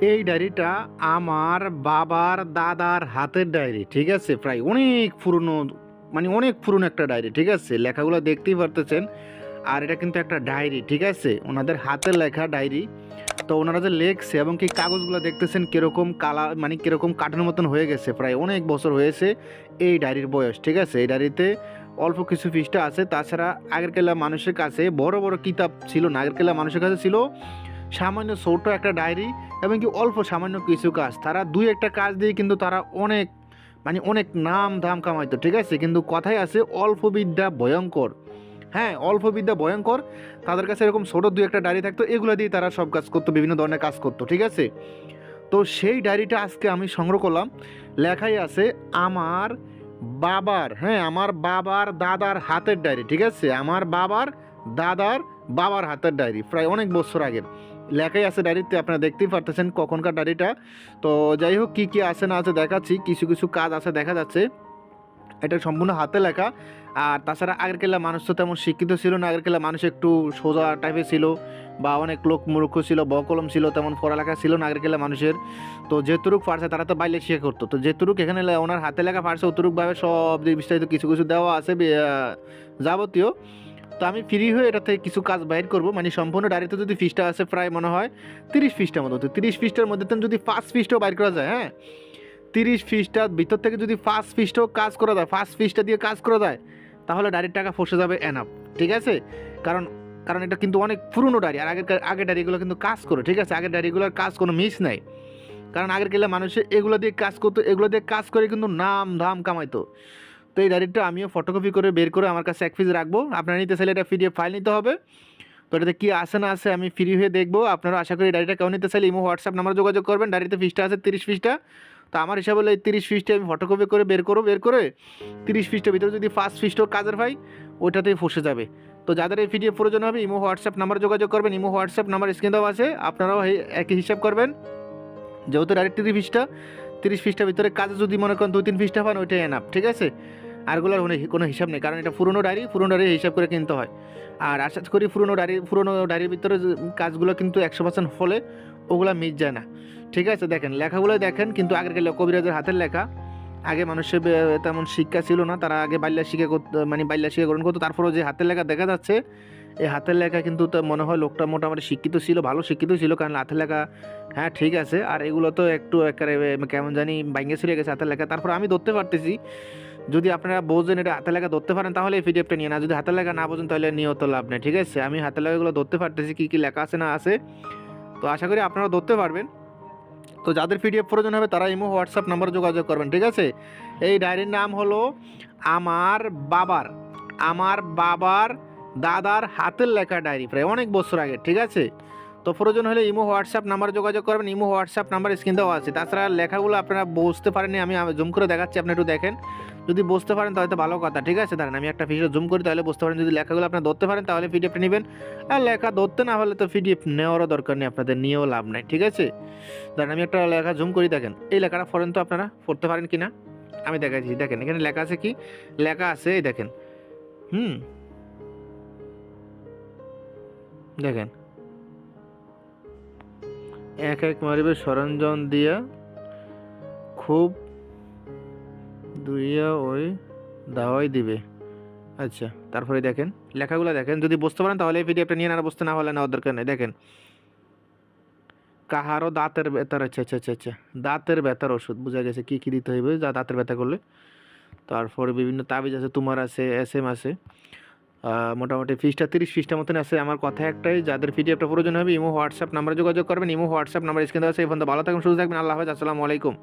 এই ডায়েরিটা আমার বাবার দাদার হাতের ডায়েরি, ঠিক আছে? প্রায় অনেক পুরনো, মানে অনেক পুরনো একটা ডায়েরি, ঠিক আছে? লেখাগুলো দেখতেই পারতেছেন। আর এটা কিন্তু একটা ডায়েরি, ঠিক আছে? ওনাদের হাতের লেখা ডায়েরি। তো ওনারা যে লেখছে এবং কি কাগজগুলো দেখতেছেন কিরকম কালা, মানে কিরকম কাঠের মতন হয়ে গেছে, প্রায় অনেক বছর হয়েছে এই ডায়েরির বয়স, ঠিক আছে? এই ডায়েরিতে অল্প কিছু পৃষ্ঠা আছে, তাছাড়া আগেরকার মানুষের কাছে বড় বড় কিতাব ছিল না, আগেরকার মানুষের কাছে ছিল সামান্য ছোট একটা ডায়েরি এবং কি অল্প সামান্য কিছু কাজ। তারা দুই একটা কাজ দিয়ে কিন্তু তারা অনেক, মানে অনেক নাম ধাম কামাইতো, ঠিক আছে? কিন্তু কথাই আছে অল্প বিদ্যা ভয়ঙ্কর। হ্যাঁ, অল্প বিদ্যা ভয়ঙ্কর। তাদের কাছে এরকম ছোট দুই একটা ডায়েরি থাকতো, এগুলো দিয়ে তারা সব কাজ করতো, বিভিন্ন ধরনের কাজ করতো, ঠিক আছে? তো সেই ডায়েরিটা আজকে আমি সংগ্রহ করলাম। লেখাই আছে আমার বাবার, হ্যাঁ, আমার বাবার দাদার হাতের ডায়েরি, ঠিক আছে? আমার বাবার দাদার বাবার হাতের ডায়েরি, প্রায় অনেক বছর আগের লেখাই আছে ডায়েরিতে। আপনারা দেখতেই পারতেছেন কখনকার ডায়েরিটা। তো যাই হোক, কী কী আছে না আছে দেখাচ্ছি। কিছু কিছু কাজ আছে দেখা যাচ্ছে, এটা সম্পূর্ণ হাতে লেখা। আর তাছাড়া আগেরকার মানুষ তো তেমন শিক্ষিত ছিল না, আগেরকার মানুষ একটু সোজা টাইপের ছিল, বা অনেক লোক মূর্খ ছিল, বকলম ছিল, তেমন পড়ালেখা ছিল না আগেরকার মানুষের। তো যেতুরুক পারছে তারা তো বাইরে শিখে করতো, তো যেতুরুক এখানে ওনার হাতে লেখা পারছে অতুরুকভাবে সব বিস্তারিত কিছু কিছু দেওয়া আছে যাবতীয়। তো আমি ফ্রি হয়ে এটা থেকে কিছু কাজ বাইর করব, মানে সম্পূর্ণ ডায়েরিতে যদি পৃষ্ঠা আছে প্রায় মনে হয় 30 পৃষ্ঠার মতো, তো 30 পৃষ্ঠার মধ্যে যদি 5 পৃষ্ঠাও বাইর করা যায়, হ্যাঁ, 30 পৃষ্ঠার ভিতর থেকে যদি 5 পৃষ্ঠাও কাজ করা যায়, 5 পৃষ্ঠা দিয়ে কাজ করা যায়, তাহলে ডায়েরির টাকা ফসে যাবে এনাফ, ঠিক আছে? কারণ কারণ এটা কিন্তু অনেক পুরনো ডায়েরি, আর আগের ডায়েরিগুলো কিন্তু কাজ করে, ঠিক আছে? আগের ডায়েরিগুলোর কাজ কোনো মিস নাই। কারণ আগের গেলে মানুষে এগুলো দিয়ে কাজ করতো, এগুলো দিয়ে কাজ করে কিন্তু নাম ধাম কামাইতো। তো এই ডায়েরিটা আমিও ফটোকপি করে বের করে আমার কাছে 1 পিস রাখবো। আপনারা নিতে চাইলে এটা পিডিএফ ফাইল নিতে হবে। তো এটাতে কী আছে না আছে আমি ফ্রি হয়ে দেখবো। আপনারা আশা করি ডায়েরিটা কেউ নিতে চাইলে ইমো হোয়াটসঅ্যাপ নাম্বার যোগাযোগ করবেন। ডায়েরিতে পৃষ্ঠা আছে 30 পৃষ্ঠা। তো আমার হিসাবে হলো এই 30 পৃষ্ঠা আমি ফটোকপি করে বের করে 30 পৃষ্ঠার ভিতরে যদি 5 পৃষ্ঠাও কাজের পাই, ওইটাতেই ফসে যাবে। তো যাদের এই পিডিএফ প্রয়োজন হবে ইমো হোয়াটসঅ্যাপ নাম্বার যোগাযোগ করবেন। ইমো হোয়াটসঅ্যাপ নাম্বার স্ক্রিন দেওয়া আছে, আপনারাও এই একই হিসাব করবেন। যেহেতু ডাইরেক্ট 30 পৃষ্ঠা, 30 পৃষ্ঠার ভিতরে কাজে যদি মনে করেন 2-3 পৃষ্ঠা পান, ওইটাই এনাফ, ঠিক আছে? আরগুলোর কোনো হিসাব নেই, কারণ এটা পুরোনো ডায়েরি হিসাব করে কিনতে হয়। আর আশা করি পুরোনো ডায়েরির ভিতরে যে কাজগুলো কিন্তু 100% ফলে ওগুলো মিস যায় না, ঠিক আছে? দেখেন লেখাগুলো দেখেন, কিন্তু আগের কবিরাজের হাতের লেখা। আগে মানুষের তেমন শিক্ষা ছিল না, তারা আগে বাল্যা শিক্ষা করতো, মানে বাল্যা শিক্ষা গ্রহণ করতো। তারপরেও যে হাতের লেখা দেখা যাচ্ছে, এই হাতের লেখা কিন্তু তো মনে হয় লোকটা মোটামুটি শিক্ষিত ছিল, ভালো শিক্ষিত ছিল, কারণ হাতের লেখা, হ্যাঁ ঠিক আছে। আর এগুলো তো একটু একেবারে কেমন জানি বাইঙ্গে ছিঁড়ে গেছে হাতের লেখা। তারপর আমি ধরতে পারতেছি, যদি আপনারা বোঝেন এটা হাতের লেখা ধরতে পারেন তাহলে এই পিডিএফটা নিয়ে, না যদি হাতের লেখা না বোঝেন তাহলে নিয়েও তো লাভ নেই, ঠিক আছে? আমি হাতের লেখাগুলো ধরতে পারতেছি কী কী লেখা আছে না আছে। তো আশা করি আপনারা ধরতে পারবেন। তো যাদের পিডিএফ প্রয়োজন হবে তারা ইমো হোয়াটসঅ্যাপ নাম্বারে যোগাযোগ করবেন, ঠিক আছে? এই ডায়েরির নাম হলো আমার বাবার আমার বাবার দাদার হাতের লেখা ডায়েরি, প্রায় অনেক বছর আগে, ঠিক আছে? তো প্রয়োজন হলে ইমো হোয়াটসঅ্যাপ নাম্বারে যোগাযোগ করবেন। ইমো হোয়াটসঅ্যাপ নাম্বার স্ক্রিন দেওয়া আছে। তাছাড়া লেখাগুলো আপনারা বুঝতে পারেননি, আমি জুম করে দেখাচ্ছি, আপনি একটু দেখেন। যদি বুঝতে পারেন তাহলে তো ভালো কথা, ঠিক আছে? দাঁড়ান আমি একটা ভিডিও জুম করি, তাহলে বুঝতে পারেন। যদি লেখাগুলো আপনারা ধরতে পারেন তাহলে পিডিএফটা নেবেন, আর লেখা ধরতে না হলে তো পিডিএফ নেওয়ারও দরকার নেই, আপনাদের নিয়েও লাভ নাই, ঠিক আছে? ধরেন আমি একটা লেখা জুম করি, দেখেন এই লেখাটা পড়েন তো, আপনারা পড়তে পারেন কি না আমি দেখাচ্ছি। দেখেন এখানে লেখা আছে, কি লেখা আছে এই দেখেন। হুম, দেখেন, এক এক মারিবে সরঞ্জাম দিয়া খুব দুইয়া ওই দাওয়াই দিবে। আচ্ছা, তারপরে দেখেন লেখাগুলো দেখেন, যদি বুঝতে পারেন তাহলে এই পিডিএফটা নিয়ে, না বুঝতে না হলে নেওয়ার দরকার নেই। দেখেন, কাহারও দাঁতের ব্যথার, আচ্ছা আচ্ছা আচ্ছা আচ্ছা, দাঁতের ব্যথার ওষুধ, বোঝা গেছে কী কী দিতে হইবে যা দাঁতের ব্যথা করলে। তারপরে বিভিন্ন তাবিজ আছে, তোমার আছে, এসএম আছে। মোটামুটি পৃষ্ঠা 30 পৃষ্ঠা মতন আছে। আমার কথা একটাই, যাদের পিডিএফটা প্রয়োজন হবে ইমো হোয়াটসঅ্যাপ নাম্বারে যোগাযোগ করবেন। ইমো হোয়াটসঅ্যাপ নাম্বার স্ক্রিন দেওয়া আছে। এই পর্যন্ত ভালো থাকবেন, সুস্থ থাকবেন, আল্লাহ হাফেজ, আসসালামু আলাইকুম।